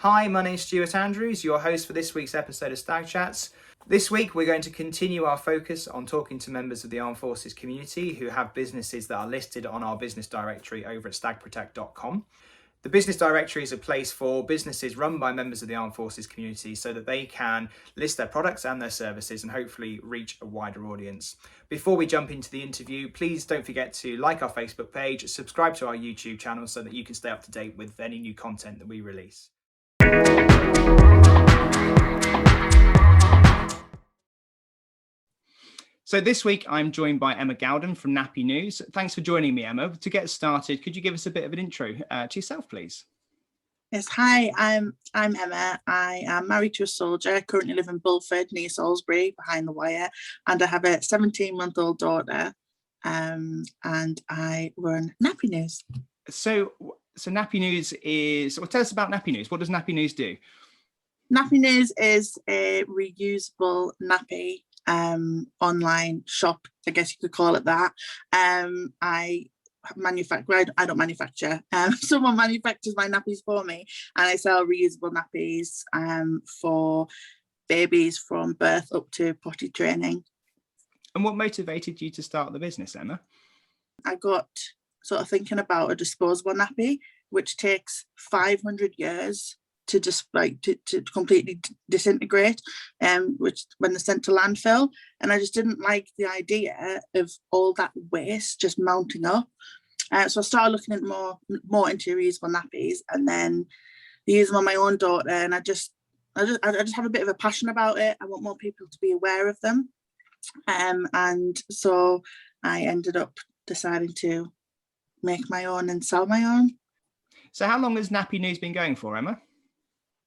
Hi, my name's Stuart Andrews, your host for this week's episode of Stag Chats. This week, we're going to continue our focus on talking to members of the Armed Forces community who have businesses that are listed on our business directory over at stagprotect.com. The business directory is a place for businesses run by members of the Armed Forces community so that they can list their products and their services and hopefully reach a wider audience. Before we jump into the interview, please don't forget to like our Facebook page, subscribe to our YouTube channel so that you can stay up to date with any new content that we release. So this week, I'm joined by Emma Gowden from NappyNoos. Thanks for joining me, Emma. To get started, could you give us a bit of an intro to yourself, please? Yes, hi, I'm Emma. I am married to a soldier. I currently live in Bulford, near Salisbury, behind the wire, and I have a 17-month-old daughter, and I run NappyNoos. So NappyNoos is, well, tell us about NappyNoos. What does NappyNoos do? NappyNoos is a reusable nappy online shop, I guess you could call it that. I don't manufacture. Someone manufactures my nappies for me, and I sell reusable nappies for babies from birth up to potty training. And what motivated you to start the business, Emma? I got sort of thinking about a disposable nappy, which takes 500 years to just to completely disintegrate, which when they're sent to landfill. And I just didn't like the idea of all that waste just mounting up. So I started looking at more into reusable nappies, and then use them on my own daughter. And I just have a bit of a passion about it. I want more people to be aware of them. And so I ended up deciding to make my own and sell my own. So how long has NappyNoos been going for, Emma?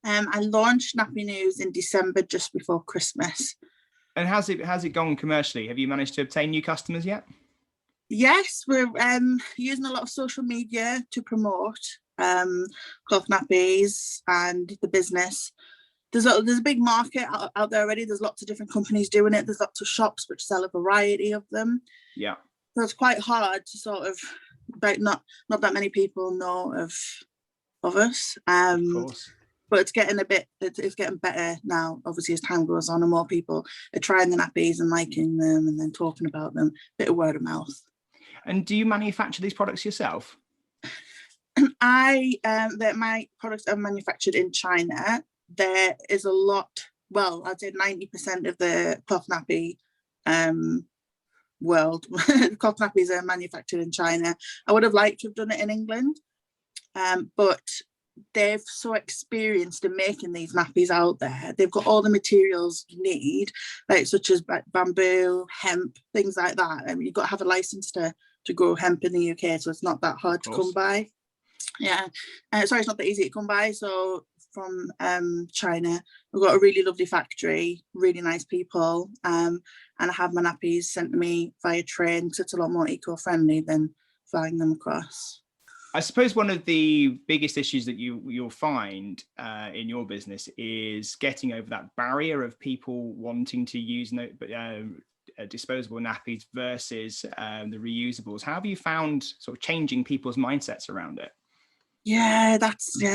I launched NappyNoos in December, just before Christmas. And how's it gone commercially? Have you managed to obtain new customers yet? Yes, we're using a lot of social media to promote cloth nappies and the business. There's a big market out there already. There's lots of different companies doing it. There's lots of shops which sell a variety of them. Yeah. So it's quite hard to sort of, but not that many people know of us. Of course. But it's getting better now, obviously, as time goes on, and more people are trying the nappies and liking them and then talking about them. Bit of word of mouth. And do you manufacture these products yourself? My products are manufactured in China. There is a lot, well, I'd say 90% of the cloth nappy world, cloth nappies are manufactured in China. I would have liked to have done it in England, but they're so experienced in making these nappies out there. They've got all the materials you need, like such as bamboo, hemp, things like that. I mean, you've got to have a license to grow hemp in the UK, so it's not that hard to come by. Yeah, it's not that easy to come by. So from China, we've got a really lovely factory, really nice people, and I have my nappies sent to me via train, because it's a lot more eco-friendly than flying them across. I suppose one of the biggest issues that you'll find in your business is getting over that barrier of people wanting to use disposable nappies versus the reusables. How have you found sort of changing people's mindsets around it? Yeah,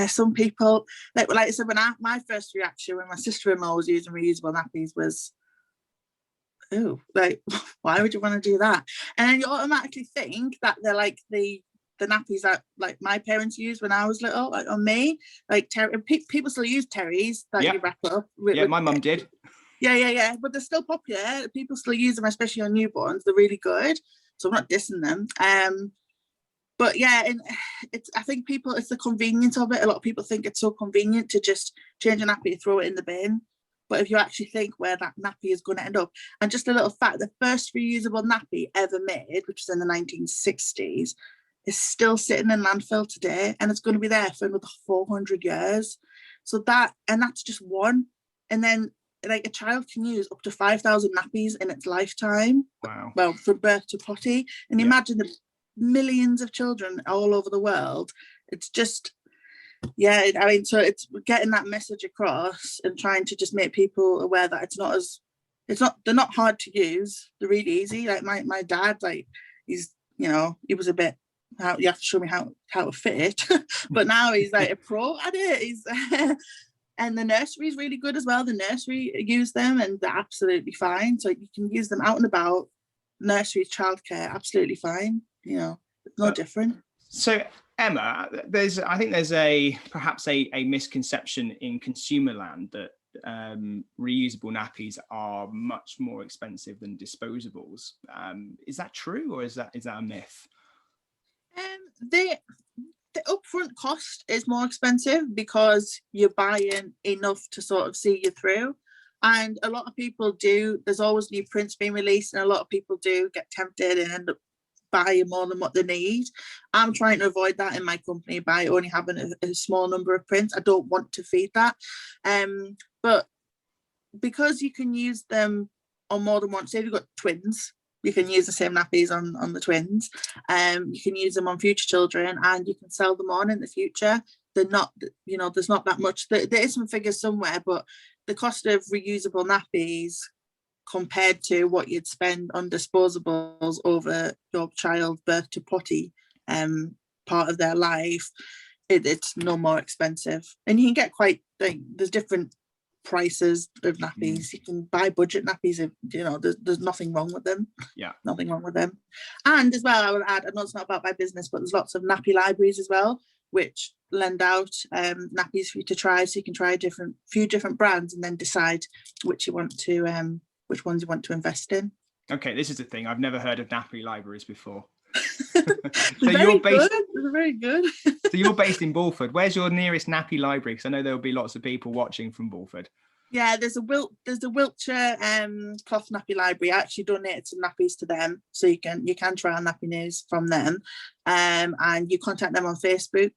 some people, like I said, my first reaction when my sister-in-law was using reusable nappies was, oh, like, why would you want to do that? And then you automatically think that they're like the nappies that like my parents used when I was little, like on me, like people still use terries that you wrap up. My mum did. Yeah, but they're still popular. People still use them, especially on newborns. They're really good, so I'm not dissing them. But yeah, and I think it's the convenience of it. A lot of people think it's so convenient to just change a nappy, throw it in the bin. But if you actually think where that nappy is going to end up, and just a little fact, the first reusable nappy ever made, which was in the 1960s, is still sitting in landfill today, and it's going to be there for another 400 years. So that's just one. And then like a child can use up to 5,000 nappies in its lifetime. Wow. Well, from birth to potty. And imagine the millions of children all over the world. It's just, so it's getting that message across and trying to just make people aware that they're not hard to use. They're really easy. Like my dad, like he was a bit you have to show me how to fit it. But now he's like a pro at it. He's and the nursery is really good as well. The nursery use them and they're absolutely fine. So you can use them out and about. Nursery, childcare, absolutely fine. You know, it's no different. So Emma, I think there's perhaps a misconception in consumer land that reusable nappies are much more expensive than disposables. Is that true, or is that a myth? The upfront cost is more expensive because you're buying enough to sort of see you through. And a lot of people do, there's always new prints being released, and a lot of people do get tempted and end up buying more than what they need. I'm trying to avoid that in my company by only having a small number of prints. I don't want to feed that. But because you can use them on more than one, say if you've got twins, you can use the same nappies on the twins. You can use them on future children, and you can sell them on in the future. They're not, you know, there's not that much. There is some figures somewhere, but the cost of reusable nappies compared to what you'd spend on disposables over your child birth to potty part of their life, it's no more expensive. And you can get quite, like, there's different prices of nappies. You can buy budget nappies if, you know, there's nothing wrong with them. Yeah, nothing wrong with them. And as well, I would add, I know it's not about my business, but there's lots of nappy libraries as well, which lend out nappies for you to try, so you can try few different brands and then decide which ones you want to invest in. Okay, this is the thing, I've never heard of nappy libraries before. So you're based, they're very good. So you're based in Bulford. Where's your nearest nappy library? Because I know there'll be lots of people watching from Bulford. Yeah, there's a Wiltshire cloth nappy library. I actually donated some nappies to them, so you can try on NappyNoos from them, and you contact them on Facebook.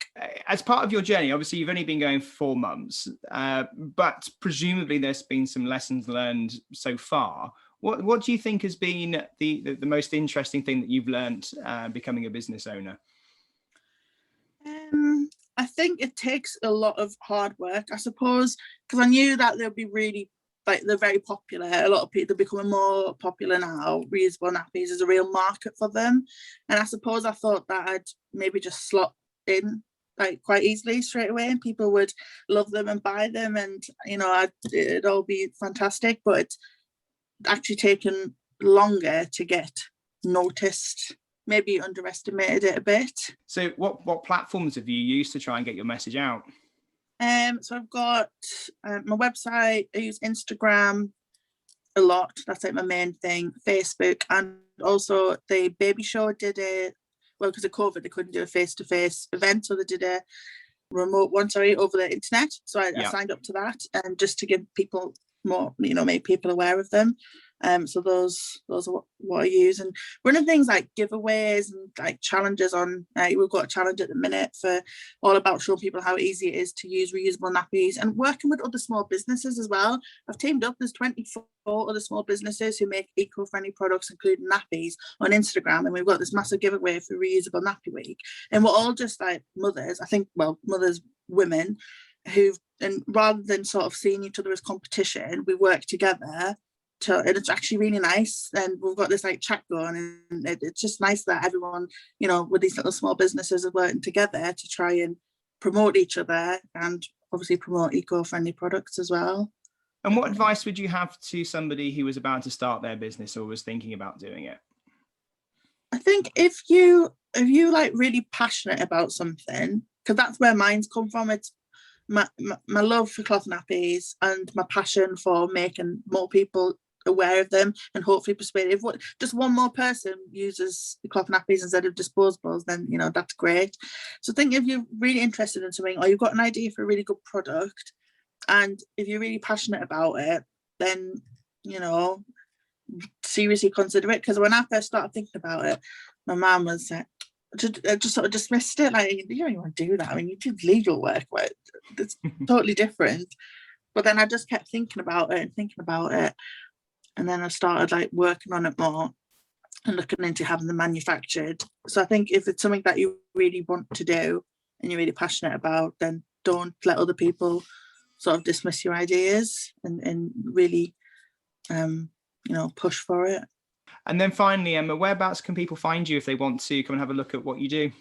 As part of your journey, obviously you've only been going for 4 months, but presumably there's been some lessons learned so far. What do you think has been the most interesting thing that you've learned becoming a business owner? I think it takes a lot of hard work, I suppose, because I knew that they'll be really, like, they're very popular. A lot of people, they're becoming more popular now. Reusable nappies is a real market for them. And I suppose I thought that I'd maybe just slot in, like, quite easily straight away, and people would love them and buy them, and, you know, it'd all be fantastic. But it's actually taken longer to get noticed. Maybe underestimated it a bit. So what platforms have you used to try and get your message out? So I've got my website. I use Instagram a lot. That's like my main thing. Facebook, and also the baby show did because of COVID, they couldn't do a face-to-face event, so they did a remote one, over the internet. So I signed up to that, and just to give people more, you know, make people aware of them. So those are what I use, and running things like giveaways and like challenges on. We've got a challenge at the minute for all about showing people how easy it is to use reusable nappies, and working with other small businesses as well. I've teamed up. There's 24 other small businesses who make eco-friendly products, including nappies, on Instagram, and we've got this massive giveaway for Reusable Nappy Week. And we're all just like mothers. I think, well, mothers, women and rather than sort of seeing each other as competition, we work together. And it's actually really nice, and we've got this like chat going, and it's just nice that everyone, you know, with these little small businesses are working together to try and promote each other, and obviously promote eco-friendly products as well. And what advice would you have to somebody who was about to start their business or was thinking about doing it? I think if you like really passionate about something, because that's where mine's come from. It's my love for cloth nappies and my passion for making more people aware of them, and hopefully persuade. If just one more person uses the cloth nappies instead of disposables, then, you know, that's great. So I think if you're really interested in something, or you've got an idea for a really good product, and if you're really passionate about it, then, you know, seriously consider it. Because when I first started thinking about it, my mum was just sort of dismissed it, like, you don't even want to do that. I mean, you do legal work, but it's totally different. But then I just kept thinking about it, and then I started like working on it more and looking into having them manufactured. So I think if it's something that you really want to do and you're really passionate about, then don't let other people sort of dismiss your ideas, and really you know, push for it. And then finally, Emma, whereabouts can people find you if they want to come and have a look at what you do?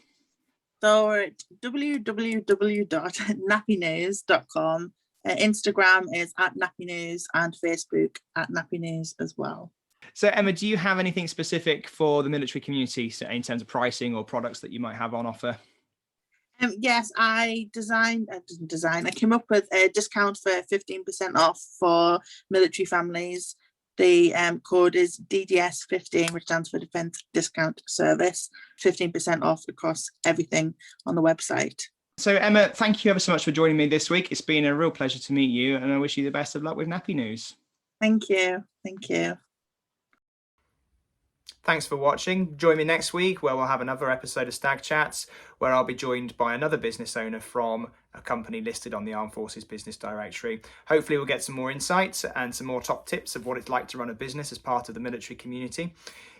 So we're at www.nappynoos.com. Instagram is at NappyNoos and Facebook at NappyNoos as well. So Emma, do you have anything specific for the military community in terms of pricing or products that you might have on offer? Yes, I came up with a discount for 15% off for military families. The code is DDS15, which stands for Defence Discount Service. 15% off across everything on the website. So Emma, thank you ever so much for joining me this week. It's been a real pleasure to meet you, and I wish you the best of luck with NappyNoos. Thank you. Thank you. Thanks for watching. Join me next week where we'll have another episode of Stag Chats, where I'll be joined by another business owner from a company listed on the Armed Forces Business Directory. Hopefully we'll get some more insights and some more top tips of what it's like to run a business as part of the military community.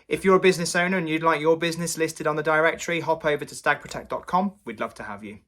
If you're a business owner and you'd like your business listed on the directory, hop over to stagprotect.com. We'd love to have you.